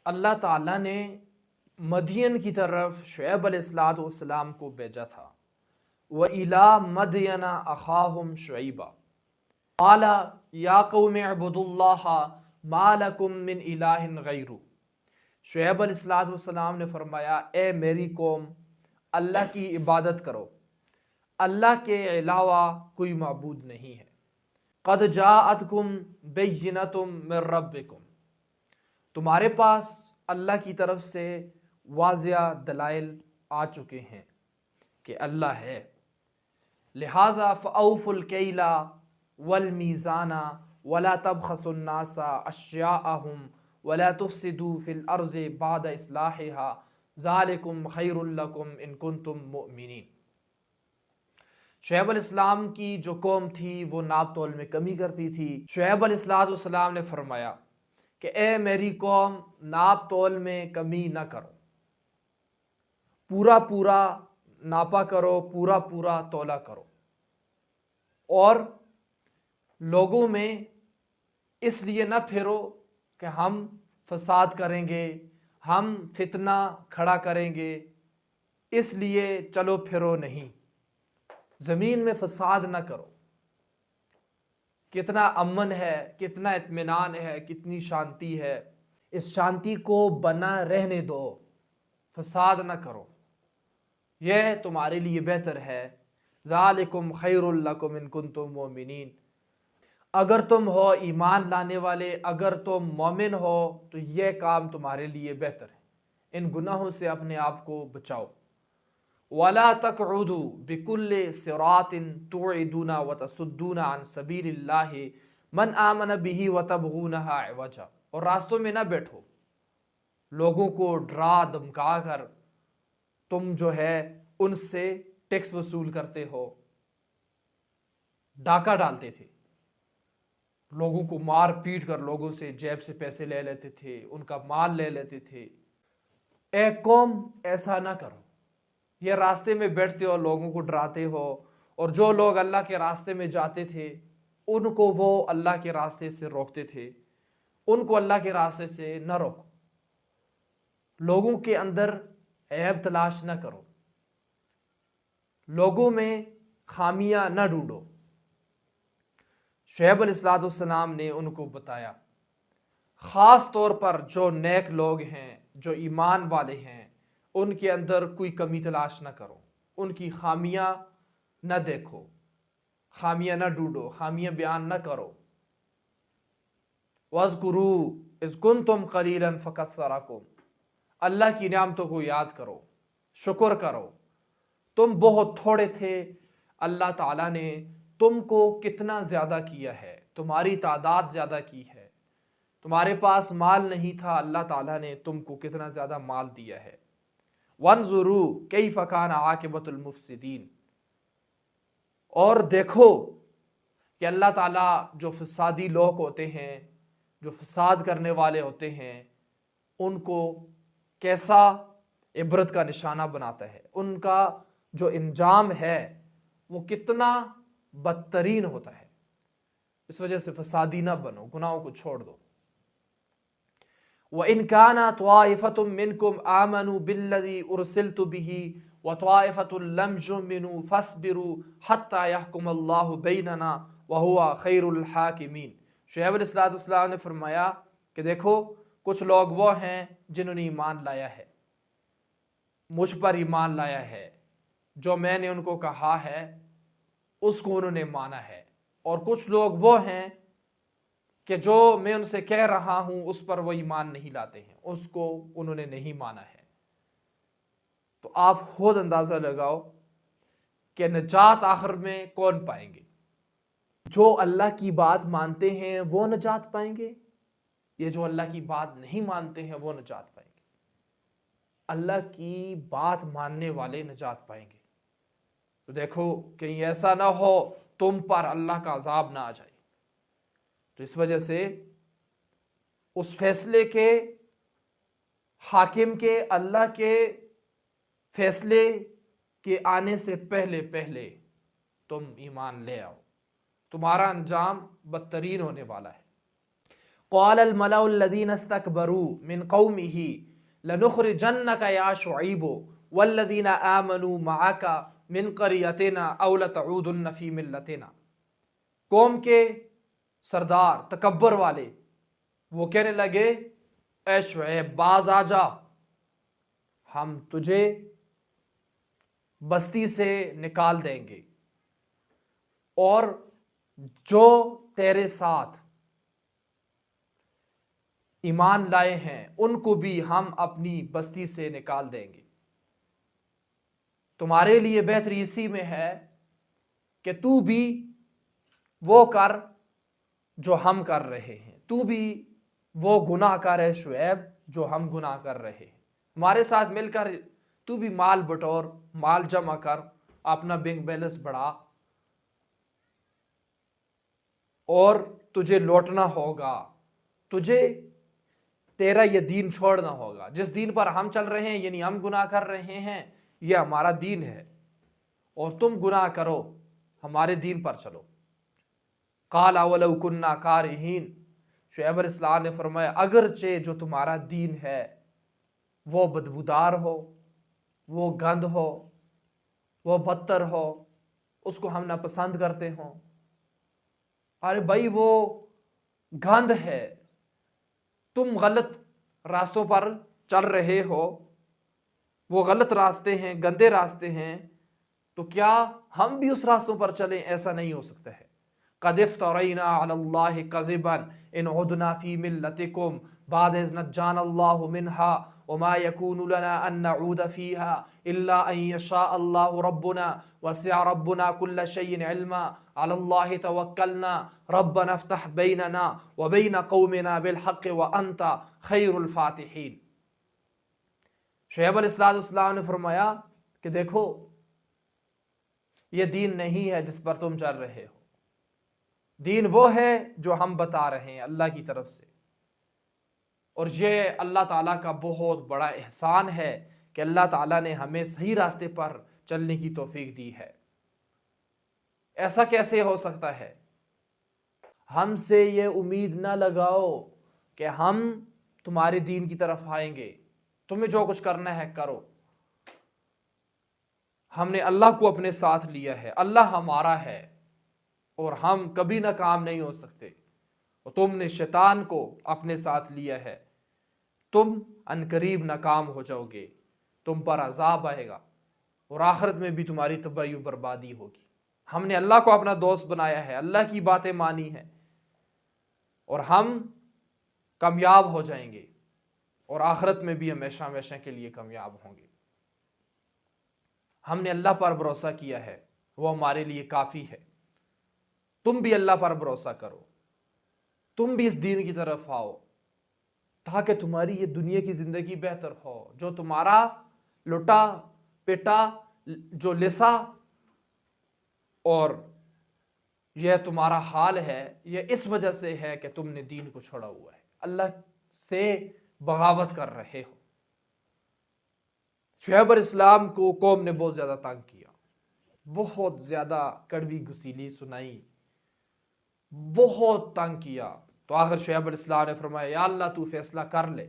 اللہ تعالیٰ نے مدین کی طرف شعیب علیہ السلام کو بھیجا تھا۔ وَإِلَىٰ مَدْيَنَ أَخَاهُمْ شُعَيْبًا قَالَ يَا قَوْمِ اعْبُدُوا اللَّهَ مَا لَكُم مِّنْ إِلَٰهٍ غَيْرُهُ۔ شعیب علیہ السلام نے فرمایا، اے میری قوم، اللہ کی عبادت کرو، اللہ کے علاوہ کوئی معبود نہیں ہے۔ قَدْ جَاءَتْكُمْ بَيِّنَةٌ مِّن رَّبِّكُمْ، تمہارے پاس اللہ کی طرف سے واضح دلائل آ چکے ہیں کہ اللہ ہے، لہذا فَأَوْفُوا الْكَيْلَ وَالْمِيزَانَ وَلَا تَبْخَسُوا النَّاسَ أَشْيَاءَهُمْ وَلَا تُفْسِدُوا فِي الْأَرْضِ بَعْدَ إِصْلَاحِهَا ذَلِكُمْ خَيْرٌ لَكُمْ إِن كُنتُم مُؤْمِنِينَ۔ شعیب علیہ السلام کی جو قوم تھی وہ ناپ تول میں کمی کرتی تھی۔ شعیب علیہ السلام نے فرمایا کہ اے میری قوم، ناپ تول میں کمی نہ کرو، پورا پورا ناپا کرو، پورا پورا تولا کرو، اور لوگوں میں اس لیے نہ پھرو کہ ہم فساد کریں گے، ہم فتنہ کھڑا کریں گے، اس لیے چلو پھرو نہیں، زمین میں فساد نہ کرو۔ کتنا امن ہے، کتنا اطمینان ہے، کتنی شانتی ہے، اس شانتی کو بنا رہنے دو، فساد نہ کرو، یہ تمہارے لیے بہتر ہے۔ ذالکم خیر لکم ان کنتم مؤمنین، اگر تم ہو ایمان لانے والے، اگر تم مومن ہو تو یہ کام تمہارے لیے بہتر ہے، ان گناہوں سے اپنے آپ کو بچاؤ۔ وَلَا تَقْعُدُوا بِكُلِّ صِرَاطٍ تُوعِدُونَ وَتَصُدُّونَ عَن سَبِيلِ اللَّهِ مَنْ آمَنَ بِهِ وَتَبْغُونَهَا عِوَجًا، اور راستوں میں نہ بیٹھو، لوگوں کو ڈرا دھمکا کر تم جو ہے ان سے ٹیکس وصول کرتے ہو، ڈاکہ ڈالتے تھے، لوگوں کو مار پیٹ کر لوگوں سے جیب سے پیسے لے لیتے تھے، ان کا مال لے لیتے تھے۔ اے قوم، ایسا نہ کرو، یہ راستے میں بیٹھتے ہو، لوگوں کو ڈراتے ہو، اور جو لوگ اللہ کے راستے میں جاتے تھے ان کو وہ اللہ کے راستے سے روکتے تھے، ان کو اللہ کے راستے سے نہ روکو، لوگوں کے اندر عیب تلاش نہ کرو، لوگوں میں خامیاں نہ ڈھونڈو۔ شعیب علیہ السلام نے ان کو بتایا، خاص طور پر جو نیک لوگ ہیں، جو ایمان والے ہیں، ان کے اندر کوئی کمی تلاش نہ کرو، ان کی خامیاں نہ دیکھو، خامیاں نہ ڈھونڈو، خامیاں بیان نہ کرو۔ وَاذْكُرُوا إِذْ كُنْتُمْ قَلِيلًا فَكَثَّرَكُمْ، اللہ کی نعمتوں کو یاد کرو، شکر کرو، تم بہت تھوڑے تھے، اللہ تعالیٰ نے تم کو کتنا زیادہ کیا ہے، تمہاری تعداد زیادہ کی ہے، تمہارے پاس مال نہیں تھا، اللہ تعالیٰ نے تم کو کتنا زیادہ مال دیا ہے۔ وَانظُرُوا كَيْفَ كَانَ عَاقِبَةُ الْمُفْسِدِينَ، اور دیکھو کہ اللہ تعالیٰ جو فسادی لوگ ہوتے ہیں، جو فساد کرنے والے ہوتے ہیں، ان کو کیسا عبرت کا نشانہ بناتا ہے، ان کا جو انجام ہے وہ کتنا بدترین ہوتا ہے۔ اس وجہ سے فسادی نہ بنو، گناہوں کو چھوڑ دو۔ وَإِنْ كَانَ طَائِفَةٌ مِّنْكُمْ آمَنُوا بِالَّذِي أُرْسِلْتُ بِهِ وَطَائِفَةٌ لَمْ يُؤْمِنُوا فَاصْبِرُوا حَتَّى يَحْكُمَ اللَّهُ بَيْنَنَا وَهُوَ خَيْرُ الْحَاكِمِينَ۔ شعیب علیہ السلام نے فرمایا کہ دیکھو، کچھ لوگ وہ ہیں جنہوں نے ایمان لایا ہے، مجھ پر ایمان لایا ہے، جو میں نے ان کو کہا ہے اس کو انہوں نے مانا ہے، اور کچھ لوگ وہ ہیں کہ جو میں ان سے کہہ رہا ہوں اس پر وہ ایمان نہیں لاتے ہیں، اس کو انہوں نے نہیں مانا ہے۔ تو آپ خود اندازہ لگاؤ کہ نجات آخر میں کون پائیں گے؟ جو اللہ کی بات مانتے ہیں وہ نجات پائیں گے، یہ جو اللہ کی بات نہیں مانتے ہیں وہ نجات پائیں گے؟ اللہ کی بات ماننے والے نجات پائیں گے۔ تو دیکھو کہیں ایسا نہ ہو تم پر اللہ کا عذاب نہ آ جائے۔ تو اس وجہ سے اس فیصلے کے حاکم کے، اللہ کے فیصلے کے آنے سے پہلے پہلے تم ایمان لے آؤ، تمہارا انجام بدترین ہونے والا ہے۔ قال الملأ الذين استكبروا من قومه لنخرجنك يا شعيب والذين آمنوا معك من قريتنا او لتعودن في ملتنا. قوم کے سردار تکبر والے وہ کہنے لگے اے شعیب باز آ جا، ہم تجھے بستی سے نکال دیں گے اور جو تیرے ساتھ ایمان لائے ہیں ان کو بھی ہم اپنی بستی سے نکال دیں گے. تمہارے لیے بہتری اسی میں ہے کہ تو بھی وہ کر جو ہم کر رہے ہیں، تو بھی وہ گناہ کر ہے شعیب جو ہم گناہ کر رہے ہیں، ہمارے ساتھ مل کر تو بھی مال بٹور، مال جمع کر، اپنا بینک بیلنس بڑھا، اور تجھے لوٹنا ہوگا، تجھے تیرا یہ دین چھوڑنا ہوگا. جس دین پر ہم چل رہے ہیں یعنی ہم گناہ کر رہے ہیں یہ ہمارا دین ہے، اور تم گناہ کرو ہمارے دین پر چلو. قال اولو کننا کارہین، شعیب علیہ السلام نے فرمایا اگرچہ جو تمہارا دین ہے وہ بدبودار ہو، وہ گند ہو، وہ بدتر ہو، اس کو ہم ناپسند کرتے ہوں. ارے بھائی وہ گند ہے، تم غلط راستوں پر چل رہے ہو، وہ غلط راستے ہیں، گندے راستے ہیں، تو کیا ہم بھی اس راستوں پر چلیں؟ ایسا نہیں ہو سکتا ہے. قد افترینا علی اللہ کذبا ان عدنا فی ملتکم بعد اذ نجانا اللہ منها وما يكون لنا ان نعود فيها الا ان يشاء الله ربنا وسع ربنا كل شيء علما على الله توکلنا ربنا افتح بیننا وبین قومنا بالحق وانت خیر الفاتحین. شعیب علیہ السلام نے فرمایا کہ دیکھو یہ دین نہیں ہے جس پر تم چل رہے ہو، دین وہ ہے جو ہم بتا رہے ہیں اللہ کی طرف سے. اور یہ اللہ تعالیٰ کا بہت بڑا احسان ہے کہ اللہ تعالیٰ نے ہمیں صحیح راستے پر چلنے کی توفیق دی ہے. ایسا کیسے ہو سکتا ہے؟ ہم سے یہ امید نہ لگاؤ کہ ہم تمہارے دین کی طرف آئیں گے، تمہیں جو کچھ کرنا ہے کرو. ہم نے اللہ کو اپنے ساتھ لیا ہے، اللہ ہمارا ہے اور ہم کبھی ناکام نہیں ہو سکتے. اور تم نے شیطان کو اپنے ساتھ لیا ہے، تم عنقریب ناکام ہو جاؤ گے، تم پر عذاب آئے گا اور آخرت میں بھی تمہاری تباہی و بربادی ہوگی. ہم نے اللہ کو اپنا دوست بنایا ہے، اللہ کی باتیں مانی ہیں اور ہم کامیاب ہو جائیں گے اور آخرت میں بھی ہمیشہ ہمیشہ کے لیے کامیاب ہوں گے. ہم نے اللہ پر بھروسہ کیا ہے، وہ ہمارے لیے کافی ہے. تم بھی اللہ پر بھروسہ کرو، تم بھی اس دین کی طرف آؤ تاکہ تمہاری یہ دنیا کی زندگی بہتر ہو. جو تمہارا لٹا پیٹا جو لسا اور یہ تمہارا حال ہے یہ اس وجہ سے ہے کہ تم نے دین کو چھوڑا ہوا ہے، اللہ سے بغاوت کر رہے ہو. شعیب علیہ السلام کو قوم نے بہت زیادہ تنگ کیا، بہت زیادہ کڑوی گسیلی سنائی، بہت تنگ کیا. تو آخر شعیب علیہ السلام نے فرمایا یا اللہ تو فیصلہ کر لے،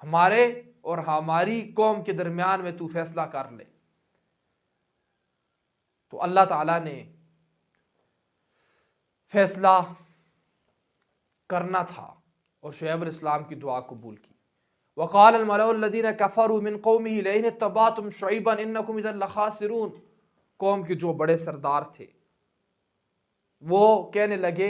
ہمارے اور ہماری قوم کے درمیان میں تو فیصلہ کر لے. تو اللہ تعالیٰ نے فیصلہ کرنا تھا اور شعیب علیہ السلام کی دعا قبول کی. وقال الملأ الذين كفروا من قومه لئن اتبعتم شعيبا انكم اذا لخاسرون. قوم کے جو بڑے سردار تھے وہ کہنے لگے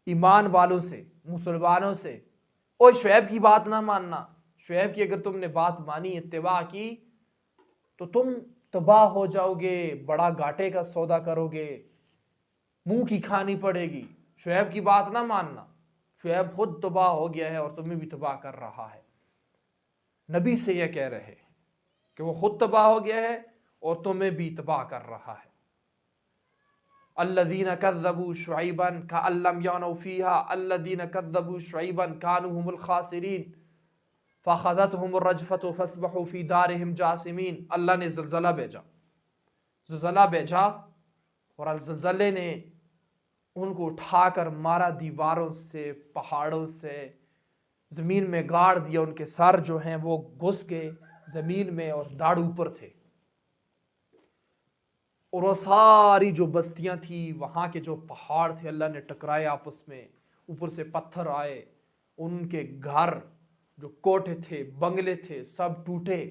ایمان والوں سے، مسلمانوں سے، اوہ شعیب کی بات نہ ماننا، شعیب کی اگر تم نے بات مانی، اتباع کی تو تم تباہ ہو جاؤ گے، بڑا گھاٹے کا سودا کرو گے، منہ کی کھانی پڑے گی. شعیب کی بات نہ ماننا، شعیب خود تباہ ہو گیا ہے اور تمہیں بھی تباہ کر رہا ہے. نبی سے یہ کہہ رہے ہیں کہ وہ خود تباہ ہو گیا ہے اور تمہیں بھی تباہ کر رہا ہے. الذین کذبوا شعیبا کأن لم یغنوا فیہا الذین کذبوا شعیبا کانوا هم الخاسرین فاخذتهم الرجفة فاصبحوا فی دارهم جاثمین. اللہ نے زلزلہ بھیجا اور زلزلے نے ان کو اٹھا کر مارا، دیواروں سے، پہاڑوں سے، زمین میں گاڑ دیا، ان کے سر جو ہیں وہ گھس گئے زمین میں اور داڑ اوپر تھے، اور وہ ساری جو بستیاں تھی، وہاں کے جو پہاڑ تھے، اللہ نے ٹکرائے آپس میں، اوپر سے پتھر آئے، ان کے گھر جو کوٹھے تھے، بنگلے تھے، سب ٹوٹے،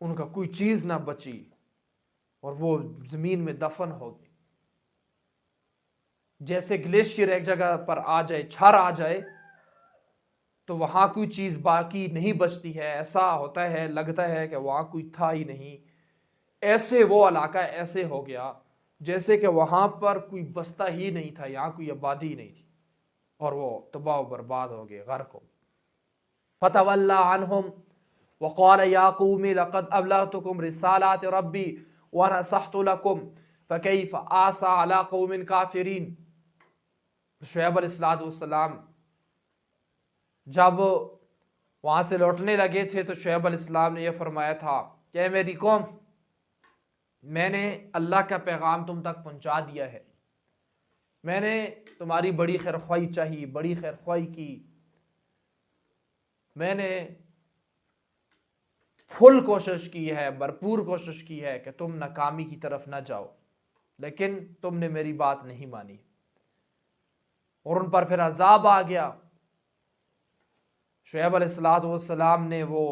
ان کا کوئی چیز نہ بچی، اور وہ زمین میں دفن ہو گئی۔ جیسے گلیشیئر ایک جگہ پر آ جائے، چھر آ جائے، تو وہاں کوئی چیز باقی نہیں بچتی ہے، ایسا ہوتا ہے، لگتا ہے کہ وہاں کوئی تھا ہی نہیں، ایسے وہ علاقہ ایسے ہو گیا جیسے کہ وہاں پر کوئی بستہ ہی نہیں تھا، یہاں کوئی آبادی نہیں تھی، اور وہ تباہ و برباد ہو گئے، غرق ہو گئے۔ فَتَوَلَّى عَنْهُمْ وَقَالَ يَا قَوْمِ لَقَدْ أَبْلَغْتُكُمْ رِسَالَاتِ رَبِّي وَنَصَحْتُ لَكُمْ فَكَيْفَ آسَىٰ عَلَىٰ قَوْمٍ كَافِرِينَ۔ شعیب علیہ السلام جب وہاں سے لوٹنے لگے تھے تو شعیب علیہ السلام نے یہ فرمایا تھا کہ اے میری قوم، میں نے اللہ کا پیغام تم تک پہنچا دیا ہے، میں نے تمہاری بڑی خیرخواہی چاہی، بڑی خیرخواہی کی، میں نے فل کوشش کی ہے، بھرپور کوشش کی ہے کہ تم ناکامی کی طرف نہ جاؤ، لیکن تم نے میری بات نہیں مانی، اور ان پر پھر عذاب آ گیا۔ شعیب علیہ السلام نے وہ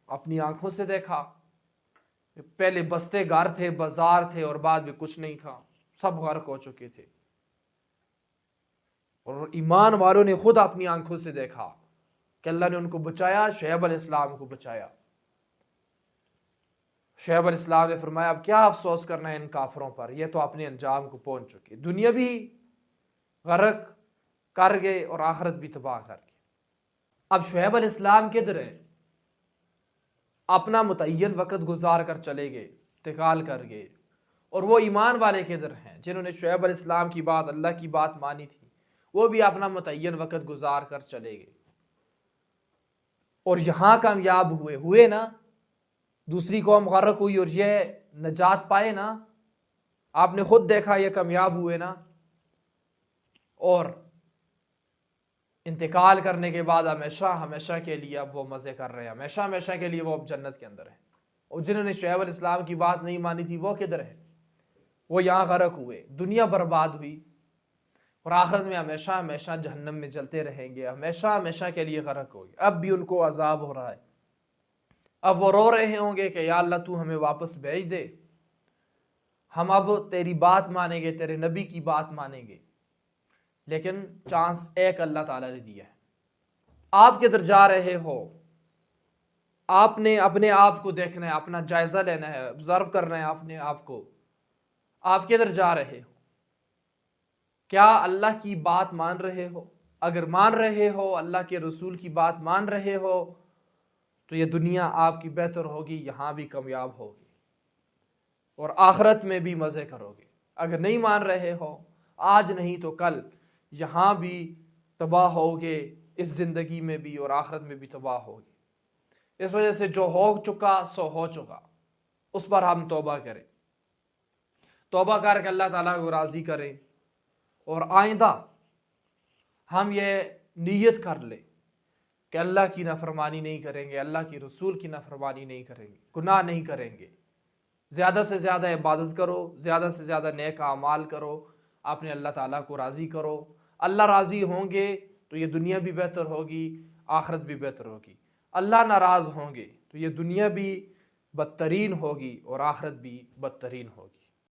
اپنی آنکھوں سے دیکھا، پہلے بستے گھر تھے، بازار تھے، اور بعد میں کچھ نہیں تھا، سب غرق ہو چکے تھے، اور ایمان والوں نے خود اپنی آنکھوں سے دیکھا کہ اللہ نے ان کو بچایا، شعیب علیہ السلام کو بچایا۔ شعیب علیہ السلام نے فرمایا اب کیا افسوس کرنا ہے ان کافروں پر، یہ تو اپنے انجام کو پہنچ چکے، دنیا بھی غرق کر گئے اور آخرت بھی تباہ کر گئے۔ اب شعیب علیہ السلام کدھر ہے؟ اپنا متعین وقت گزار کر چلے گئے، انتقال کر گئے، اور وہ ایمان والے کدھر ہیں جنہوں نے شعیب علیہ السلام کی بات، اللہ کی بات مانی تھی، وہ بھی اپنا متعین وقت گزار کر چلے گئے، اور یہاں کامیاب ہوئے نا، دوسری قوم غرق ہوئی اور یہ نجات پائے نا، آپ نے خود دیکھا یہ کامیاب ہوئے نا، اور انتقال کرنے کے بعد ہمیشہ ہمیشہ کے لیے اب وہ مزے کر رہے ہیں، ہمیشہ ہمیشہ کے لیے وہ اب جنت کے اندر ہیں۔ اور جنہوں نے شعیب علیہ السلام کی بات نہیں مانی تھی وہ کدھر ہے؟ وہ یہاں غرق ہوئے، دنیا برباد ہوئی، اور آخرت میں ہمیشہ ہمیشہ جہنم میں جلتے رہیں گے، ہمیشہ ہمیشہ کے لیے غرق ہوگے۔ اب بھی ان کو عذاب ہو رہا ہے، اب وہ رو رہے ہوں گے کہ یا اللہ تو ہمیں واپس بھیج دے، ہم اب تیری بات مانیں گے، تیرے نبی کی بات مانیں گے، لیکن چانس ایک اللہ تعالیٰ نے دیا ہے۔ آپ کدھر جا رہے ہو؟ آپ نے اپنے آپ کو دیکھنا ہے، اپنا جائزہ لینا ہے، آبزرو کرنا ہے اپنے آپ کو، آپ کدھر جا رہے ہو؟ کیا اللہ کی بات مان رہے ہو؟ اگر مان رہے ہو، اللہ کے رسول کی بات مان رہے ہو، تو یہ دنیا آپ کی بہتر ہوگی، یہاں بھی کامیاب ہوگی، اور آخرت میں بھی مزے کرو گے۔ اگر نہیں مان رہے ہو، آج نہیں تو کل یہاں بھی تباہ ہوگے، اس زندگی میں بھی اور آخرت میں بھی تباہ ہوگے۔ اس وجہ سے جو ہو چکا سو ہو چکا، اس پر ہم توبہ کریں، توبہ کر کے اللہ تعالیٰ کو راضی کریں، اور آئندہ ہم یہ نیت کر لیں کہ اللہ کی نافرمانی نہیں کریں گے، اللہ کی رسول کی نافرمانی نہیں کریں گے، گناہ نہیں کریں گے، زیادہ سے زیادہ عبادت کرو، زیادہ سے زیادہ نیک اعمال کرو، اپنے اللہ تعالیٰ کو راضی کرو۔ اللہ راضی ہوں گے تو یہ دنیا بھی بہتر ہوگی، آخرت بھی بہتر ہوگی۔ اللہ ناراض ہوں گے تو یہ دنیا بھی بدترین ہوگی اور آخرت بھی بدترین ہوگی۔